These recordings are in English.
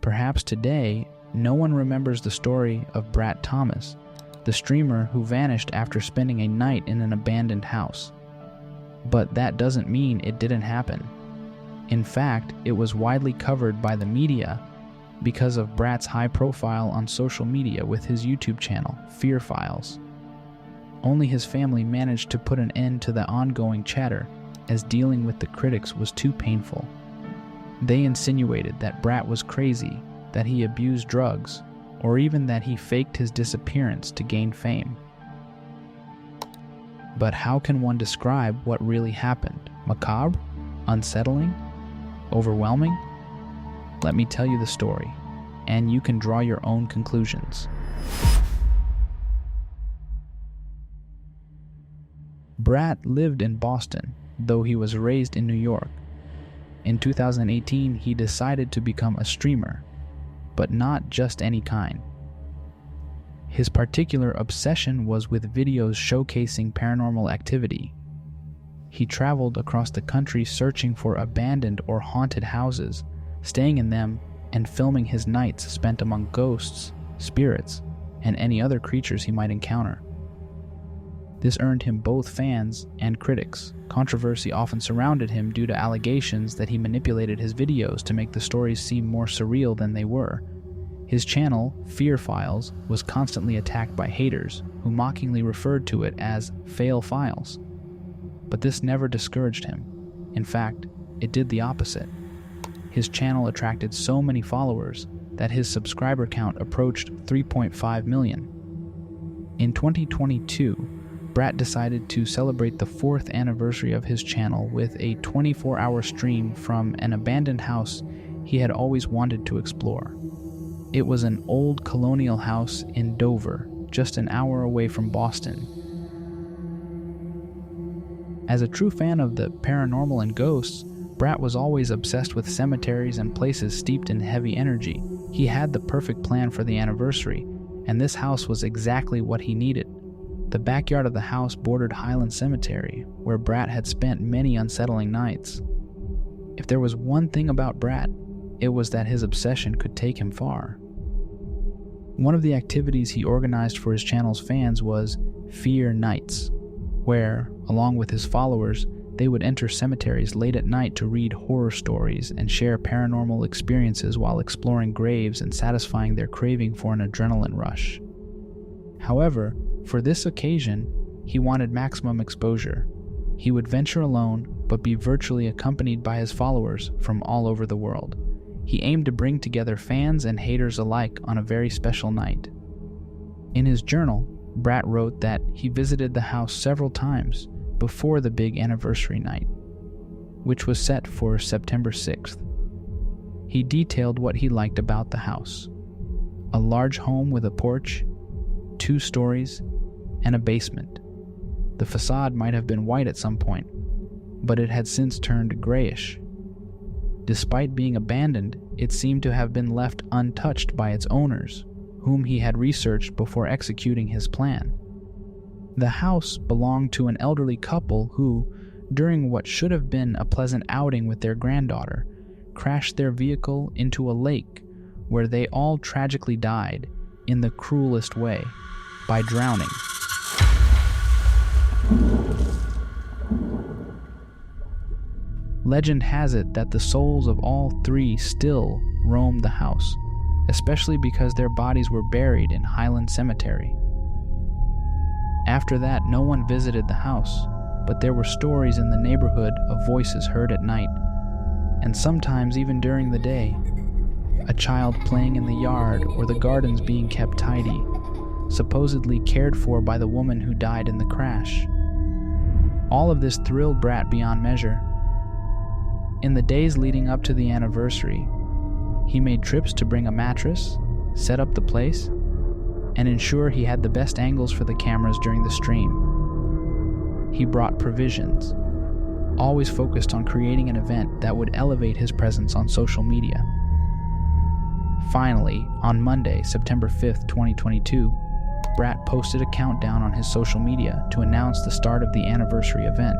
Perhaps today, no one remembers the story of Brat Thomas, the streamer who vanished after spending a night in an abandoned house. But that doesn't mean it didn't happen. In fact, it was widely covered by the media because of Brat's high profile on social media with his YouTube channel, Fear Files. Only his family managed to put an end to the ongoing chatter, as dealing with the critics was too painful. They insinuated that Brat was crazy, that he abused drugs, or even that he faked his disappearance to gain fame. But how can one describe what really happened? Macabre? Unsettling? Overwhelming? Let me tell you the story, and you can draw your own conclusions. Brat lived in Boston, though he was raised in New York. In 2018, he decided to become a streamer, but not just any kind. His particular obsession was with videos showcasing paranormal activity. He traveled across the country searching for abandoned or haunted houses, staying in them and filming his nights spent among ghosts, spirits, and any other creatures he might encounter. This earned him both fans and critics. Controversy often surrounded him due to allegations that he manipulated his videos to make the stories seem more surreal than they were. His channel, Fear Files, was constantly attacked by haters who mockingly referred to it as fail files. But this never discouraged him. In fact, it did the opposite. His channel attracted so many followers that his subscriber count approached 3.5 million. In 2022, Brat decided to celebrate the 4th anniversary of his channel with a 24-hour stream from an abandoned house he had always wanted to explore. It was an old colonial house in Dover, just an hour away from Boston. As a true fan of the paranormal and ghosts, Brat was always obsessed with cemeteries and places steeped in heavy energy. He had the perfect plan for the anniversary, and this house was exactly what he needed. The backyard of the house bordered Highland Cemetery, where Brat had spent many unsettling nights. If there was one thing about Brat, it was that his obsession could take him far. One of the activities he organized for his channel's fans was Fear Nights, where, along with his followers, they would enter cemeteries late at night to read horror stories and share paranormal experiences while exploring graves and satisfying their craving for an adrenaline rush. However, for this occasion, he wanted maximum exposure. He would venture alone, but be virtually accompanied by his followers from all over the world. He aimed to bring together fans and haters alike on a very special night. In his journal, Brat wrote that he visited the house several times before the big anniversary night, which was set for September 6th. He detailed what he liked about the house: a large home with a porch, 2 stories, and a basement. The facade might have been white at some point, but it had since turned grayish. Despite being abandoned, it seemed to have been left untouched by its owners, whom he had researched before executing his plan. The house belonged to an elderly couple who, during what should have been a pleasant outing with their granddaughter, crashed their vehicle into a lake where they all tragically died, in the cruelest way, by drowning. Legend has it that the souls of all 3 still roam the house, especially because their bodies were buried in Highland Cemetery. After that, no one visited the house, but there were stories in the neighborhood of voices heard at night, and sometimes even during the day. A child playing in the yard or the gardens being kept tidy, supposedly cared for by the woman who died in the crash. All of this thrilled Brat beyond measure. In the days leading up to the anniversary, he made trips to bring a mattress, set up the place, and ensure he had the best angles for the cameras during the stream. He brought provisions, always focused on creating an event that would elevate his presence on social media. Finally, on Monday, September 5th, 2022, Brat posted a countdown on his social media to announce the start of the anniversary event.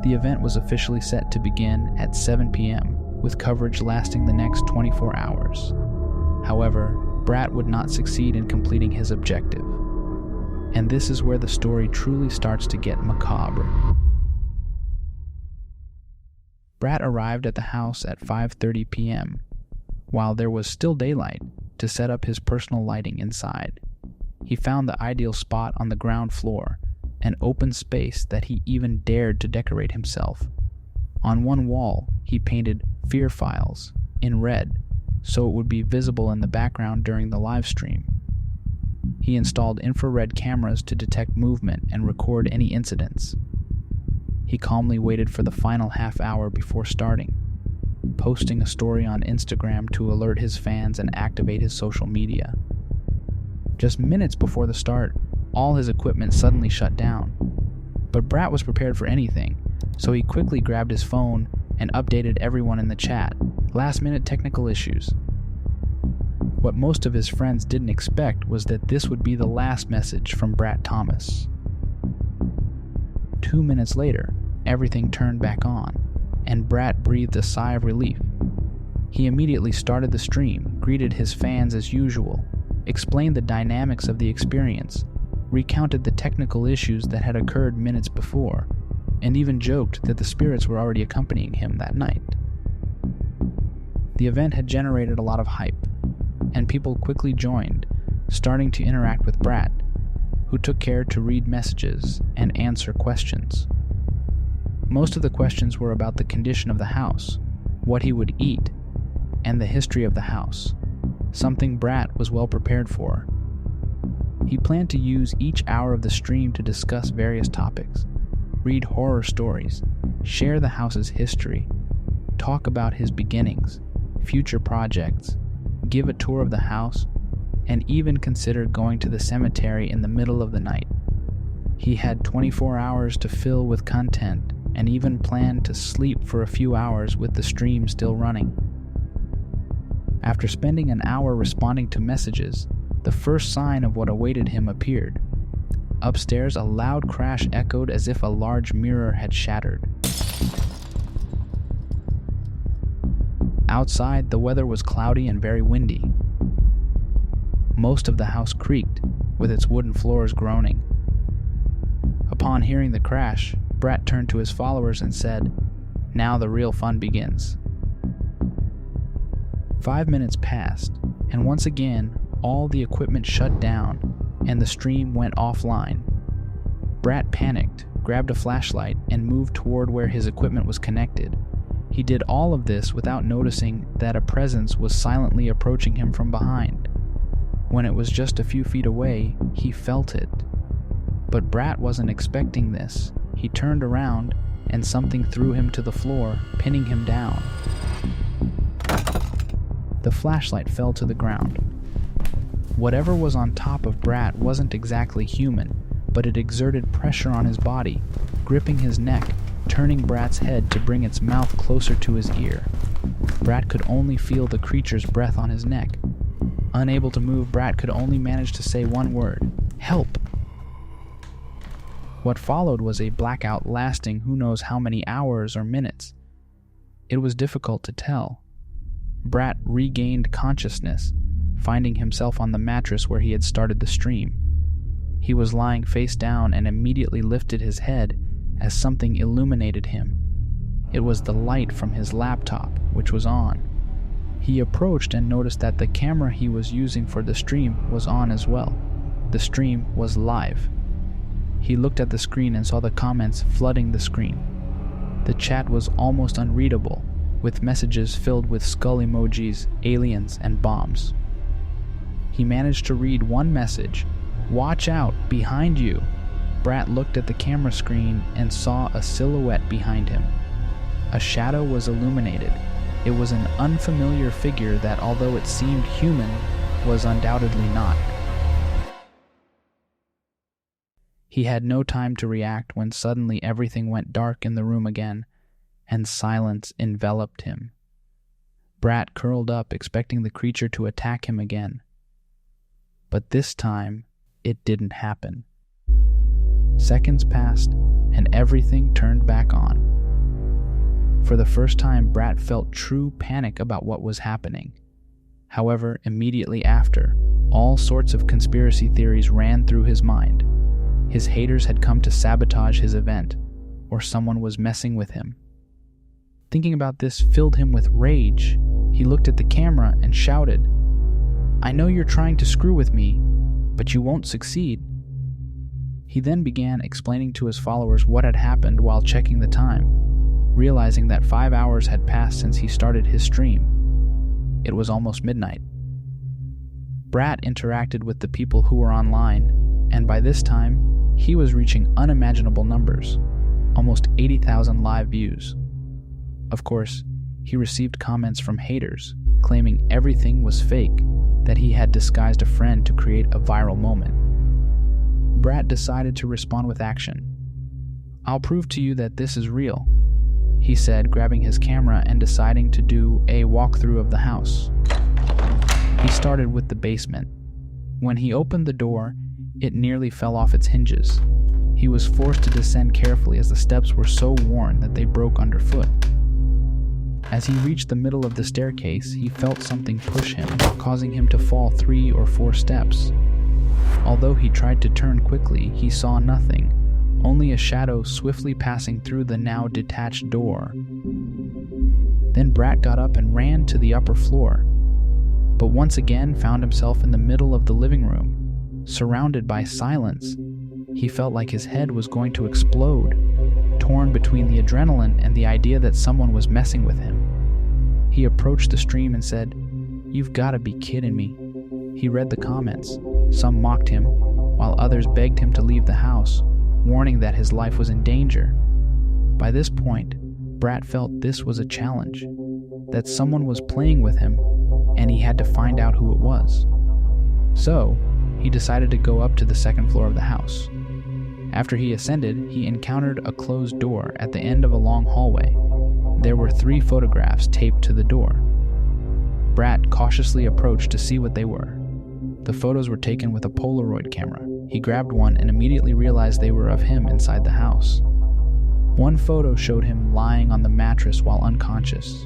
The event was officially set to begin at 7 p.m., with coverage lasting the next 24 hours. However, Brat would not succeed in completing his objective. And this is where the story truly starts to get macabre. Brat arrived at the house at 5:30 p.m., while there was still daylight, to set up his personal lighting inside. He found the ideal spot on the ground floor, an open space that he even dared to decorate himself. On one wall, he painted "Fear Files" in red, so it would be visible in the background during the live stream. He installed infrared cameras to detect movement and record any incidents. He calmly waited for the final half hour before starting, posting a story on Instagram to alert his fans and activate his social media. Just minutes before the start, all his equipment suddenly shut down. But Brat was prepared for anything, so he quickly grabbed his phone and updated everyone in the chat. Last-minute technical issues. What most of his friends didn't expect was that this would be the last message from Brat Thomas. 2 minutes later, everything turned back on, and Brat breathed a sigh of relief. He immediately started the stream, greeted his fans as usual, explained the dynamics of the experience, recounted the technical issues that had occurred minutes before, and even joked that the spirits were already accompanying him that night. The event had generated a lot of hype, and people quickly joined, starting to interact with Brat, who took care to read messages and answer questions. Most of the questions were about the condition of the house, what he would eat, and the history of the house, something Brat was well prepared for. He planned to use each hour of the stream to discuss various topics, read horror stories, share the house's history, talk about his beginnings, future projects, give a tour of the house, and even consider going to the cemetery in the middle of the night. He had 24 hours to fill with content and even planned to sleep for a few hours with the stream still running. After spending an hour responding to messages, the first sign of what awaited him appeared. Upstairs, a loud crash echoed as if a large mirror had shattered. Outside, the weather was cloudy and very windy. Most of the house creaked, with its wooden floors groaning. Upon hearing the crash, Brat turned to his followers and said, "Now the real fun begins." 5 minutes passed, and once again, all the equipment shut down, and the stream went offline. Brat panicked, grabbed a flashlight, and moved toward where his equipment was connected. He did all of this without noticing that a presence was silently approaching him from behind. When it was just a few feet away, he felt it. But Brat wasn't expecting this. He turned around, and something threw him to the floor, pinning him down. The flashlight fell to the ground. Whatever was on top of Brat wasn't exactly human, but it exerted pressure on his body, gripping his neck, turning Brat's head to bring its mouth closer to his ear. Brat could only feel the creature's breath on his neck. Unable to move, Brat could only manage to say one word: "Help!" What followed was a blackout lasting who knows how many hours or minutes. It was difficult to tell. Brat regained consciousness, finding himself on the mattress where he had started the stream. He was lying face down and immediately lifted his head as something illuminated him. It was the light from his laptop, which was on. He approached and noticed that the camera he was using for the stream was on as well. The stream was live. He looked at the screen and saw the comments flooding the screen. The chat was almost unreadable, with messages filled with skull emojis, aliens, and bombs. He managed to read one message: "Watch out, behind you." Brat looked at the camera screen and saw a silhouette behind him. A shadow was illuminated. It was an unfamiliar figure that, although it seemed human, was undoubtedly not. He had no time to react when suddenly everything went dark in the room again, and silence enveloped him. Brat curled up, expecting the creature to attack him again. But this time, it didn't happen. Seconds passed, and everything turned back on. For the first time, Brat felt true panic about what was happening. However, immediately after, all sorts of conspiracy theories ran through his mind. His haters had come to sabotage his event, or someone was messing with him. Thinking about this filled him with rage. He looked at the camera and shouted, "I know you're trying to screw with me, but you won't succeed." He then began explaining to his followers what had happened while checking the time, realizing that 5 hours had passed since he started his stream. It was almost midnight. Brat interacted with the people who were online, and by this time, he was reaching unimaginable numbers, almost 80,000 live views. Of course, he received comments from haters, claiming everything was fake, that he had disguised a friend to create a viral moment. Brat decided to respond with action. "I'll prove to you that this is real," he said, grabbing his camera and deciding to do a walkthrough of the house. He started with the basement. When he opened the door, it nearly fell off its hinges. He was forced to descend carefully as the steps were so worn that they broke underfoot. As he reached the middle of the staircase, he felt something push him, causing him to fall 3 or 4 steps. Although he tried to turn quickly, he saw nothing, only a shadow swiftly passing through the now detached door. Then Brat got up and ran to the upper floor, but once again found himself in the middle of the living room, surrounded by silence. He felt like his head was going to explode, torn between the adrenaline and the idea that someone was messing with him. He approached the stream and said, "You've got to be kidding me." He read the comments. Some mocked him, while others begged him to leave the house, warning that his life was in danger. By this point, Brat felt this was a challenge, that someone was playing with him, and he had to find out who it was. So, he decided to go up to the second floor of the house. After he ascended, he encountered a closed door at the end of a long hallway. There were 3 photographs taped to the door. Brat cautiously approached to see what they were. The photos were taken with a Polaroid camera. He grabbed one and immediately realized they were of him inside the house. One photo showed him lying on the mattress while unconscious.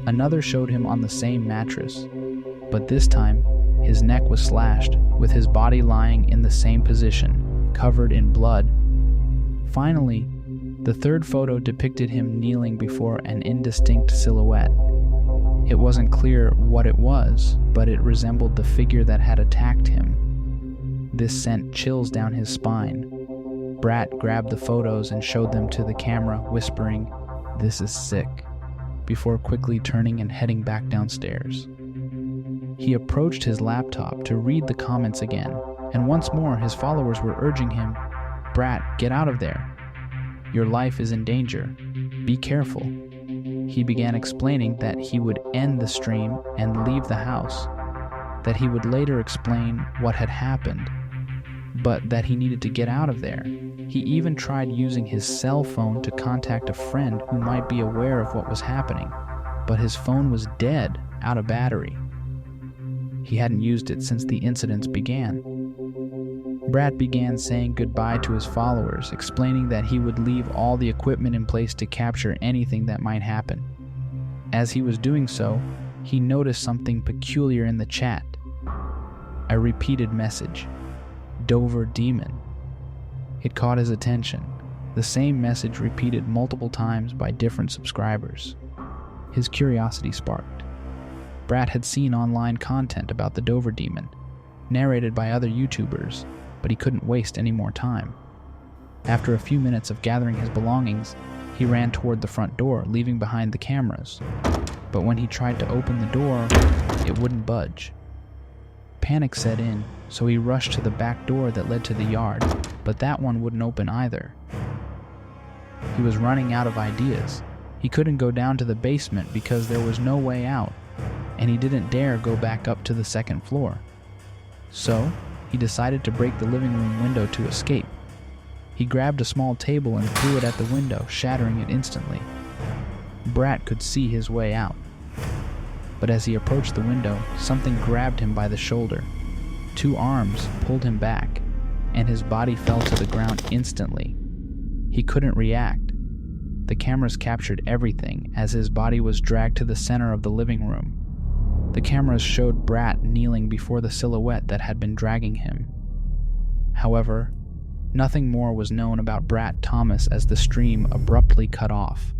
Another showed him on the same mattress, but this time, his neck was slashed, with his body lying in the same position, covered in blood. Finally, the third photo depicted him kneeling before an indistinct silhouette. It wasn't clear what it was, but it resembled the figure that had attacked him. This sent chills down his spine. Brat grabbed the photos and showed them to the camera, whispering, "This is sick," before quickly turning and heading back downstairs. He approached his laptop to read the comments again, and once more his followers were urging him, "Brat, get out of there. Your life is in danger. Be careful." He began explaining that he would end the stream and leave the house, that he would later explain what had happened, but that he needed to get out of there. He even tried using his cell phone to contact a friend who might be aware of what was happening, but his phone was dead, out of battery. He hadn't used it since the incidents began. Brat began saying goodbye to his followers, explaining that he would leave all the equipment in place to capture anything that might happen. As he was doing so, he noticed something peculiar in the chat. A repeated message, "Dover Demon." It caught his attention. The same message repeated multiple times by different subscribers. His curiosity sparked. Brat had seen online content about the Dover Demon, narrated by other YouTubers, but he couldn't waste any more time. After a few minutes of gathering his belongings, he ran toward the front door, leaving behind the cameras. But when he tried to open the door, it wouldn't budge. Panic set in, so he rushed to the back door that led to the yard, but that one wouldn't open either. He was running out of ideas. He couldn't go down to the basement because there was no way out, and he didn't dare go back up to the second floor. So, he decided to break the living room window to escape. He grabbed a small table and threw it at the window, shattering it instantly. Brat could see his way out. But as he approached the window, something grabbed him by the shoulder. 2 arms pulled him back, and his body fell to the ground instantly. He couldn't react. The cameras captured everything as his body was dragged to the center of the living room. The cameras showed Brat kneeling before the silhouette that had been dragging him. However, nothing more was known about Brat Thomas as the stream abruptly cut off.